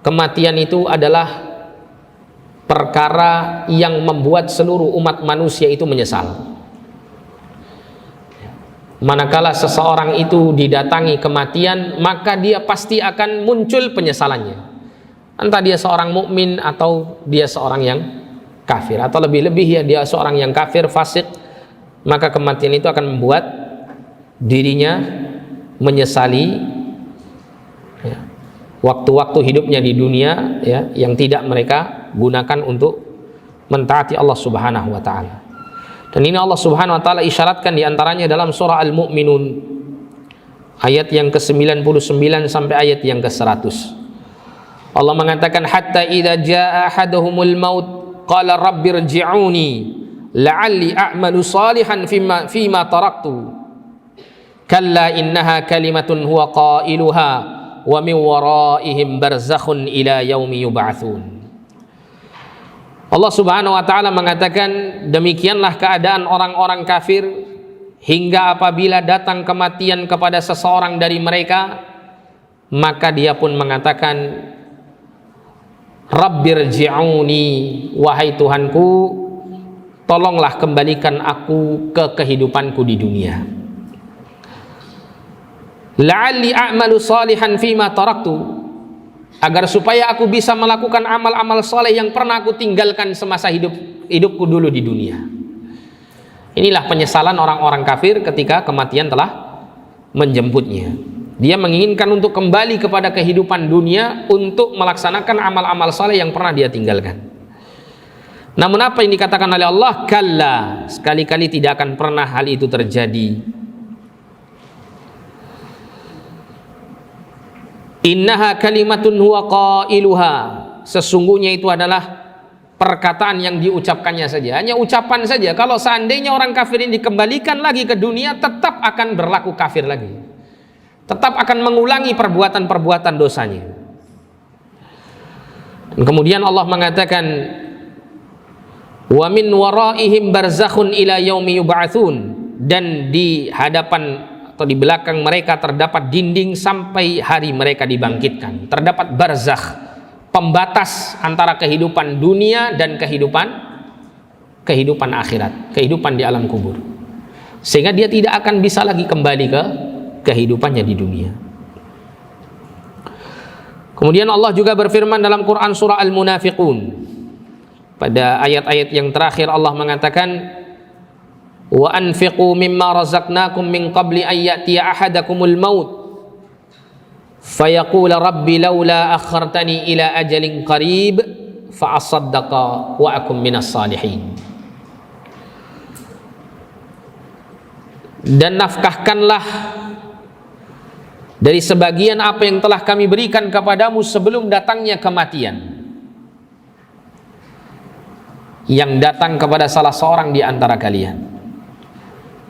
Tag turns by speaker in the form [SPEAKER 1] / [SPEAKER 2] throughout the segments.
[SPEAKER 1] kematian itu adalah perkara yang membuat seluruh umat manusia itu menyesal. Manakala seseorang itu didatangi kematian, maka dia pasti akan muncul penyesalannya. Entah dia seorang mukmin atau dia seorang yang kafir, atau lebih-lebih ya dia seorang yang kafir, fasik, maka kematian itu akan membuat dirinya menyesali ya, waktu-waktu hidupnya di dunia ya, yang tidak mereka gunakan untuk mentaati Allah Subhanahu wa taala. Dan ini Allah Subhanahu wa taala isyaratkan diantaranya dalam surah Al-Mu'minun ayat yang ke-99 sampai ayat yang ke-100. Allah mengatakan, hatta idza jaa ahaduhumul maut qala rabbirji'uni la'alli a'malu salihan fima taraktu kalla innaha kalimatun huwa qailuha wa min waraihim barzakhun ila yaumi yub'atsun. Allah Subhanahu wa taala mengatakan, demikianlah keadaan orang-orang kafir hingga apabila datang kematian kepada seseorang dari mereka, maka dia pun mengatakan, Rabbirji'uni, wahai Tuhanku, tolonglah kembalikan aku ke kehidupanku di dunia. La'alli a'malu salihan fima taraktu, agar supaya aku bisa melakukan amal-amal soleh yang pernah aku tinggalkan semasa hidupku dulu di dunia. Inilah penyesalan orang-orang kafir ketika kematian telah menjemputnya. Dia menginginkan untuk kembali kepada kehidupan dunia untuk melaksanakan amal-amal soleh yang pernah dia tinggalkan. Namun apa yang dikatakan oleh Allah? Kalla, sekali-kali tidak akan pernah hal itu terjadi. Innaha kalimatun huwa qailuha, sesungguhnya itu adalah perkataan yang diucapkannya saja, hanya ucapan saja. Kalau seandainya orang kafir ini dikembalikan lagi ke dunia, tetap akan berlaku kafir lagi, tetap akan mengulangi perbuatan-perbuatan dosanya. Dan kemudian Allah mengatakan, wa min waraihim barzakhun ila yaumi yub'atsun, dan di hadapan atau di belakang mereka terdapat dinding sampai hari mereka dibangkitkan. Terdapat barzakh, pembatas antara kehidupan dunia dan kehidupan akhirat, kehidupan di alam kubur, sehingga dia tidak akan bisa lagi kembali ke kehidupannya di dunia. Kemudian Allah juga berfirman dalam Quran surah Al-Munafiqun pada ayat-ayat yang terakhir, Allah mengatakan, wa anfiqu mimma razaqnakum min qabli an ya'tiya ahadakumul maut fayaqula rabbi laula akhartani ila ajalin qarib fa asaddaqa wa akum minas salihin. Dan nafkahkanlah dari sebagian apa yang telah kami berikan kepadamu sebelum datangnya kematian yang datang kepada salah seorang di antara kalian.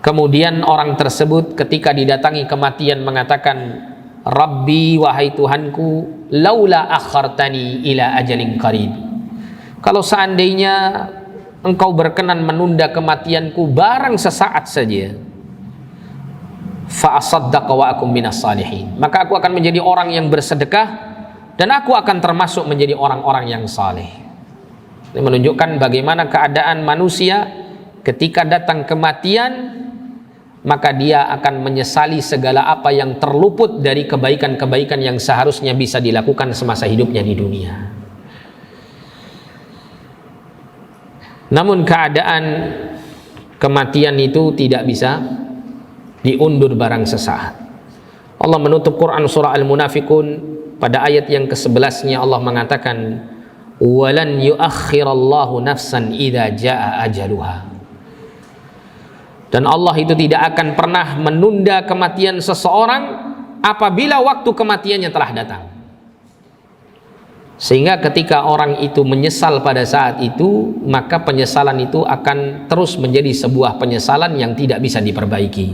[SPEAKER 1] Kemudian orang tersebut ketika didatangi kematian mengatakan, Rabbi, wahai Tuhanku, laula akhartani ila ajalin qarib, kalau seandainya engkau berkenan menunda kematianku barang sesaat saja, fa asaddaqa wa akum minas salihin, maka aku akan menjadi orang yang bersedekah dan aku akan termasuk menjadi orang-orang yang saleh. Ini menunjukkan bagaimana keadaan manusia ketika datang kematian, maka dia akan menyesali segala apa yang terluput dari kebaikan-kebaikan yang seharusnya bisa dilakukan semasa hidupnya di dunia. Namun keadaan kematian itu tidak bisa diundur barang sesaat. Allah menutup Quran surah Al-Munafiqun pada ayat yang ke-11-nya, Allah mengatakan, walan yuakhirallahu nafsan idza jaa ajaluha, dan Allah itu tidak akan pernah menunda kematian seseorang apabila waktu kematiannya telah datang. Sehingga ketika orang itu menyesal pada saat itu, maka penyesalan itu akan terus menjadi sebuah penyesalan yang tidak bisa diperbaiki.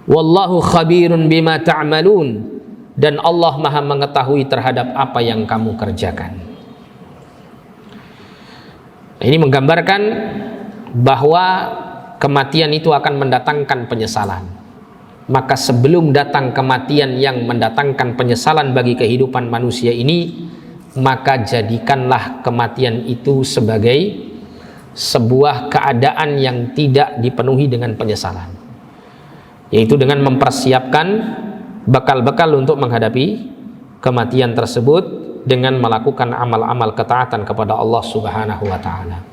[SPEAKER 1] Wallahu khabirun bima ta'malun, dan Allah Maha mengetahui terhadap apa yang kamu kerjakan. Ini menggambarkan bahwa kematian itu akan mendatangkan penyesalan. maka sebelum datang kematian yang mendatangkan penyesalan bagi kehidupan manusia ini, maka jadikanlah kematian itu sebagai sebuah keadaan yang tidak dipenuhi dengan penyesalan, yaitu dengan mempersiapkan bekal-bekal untuk menghadapi kematian tersebut dengan melakukan amal-amal ketaatan kepada Allah Subhanahu wa ta'ala.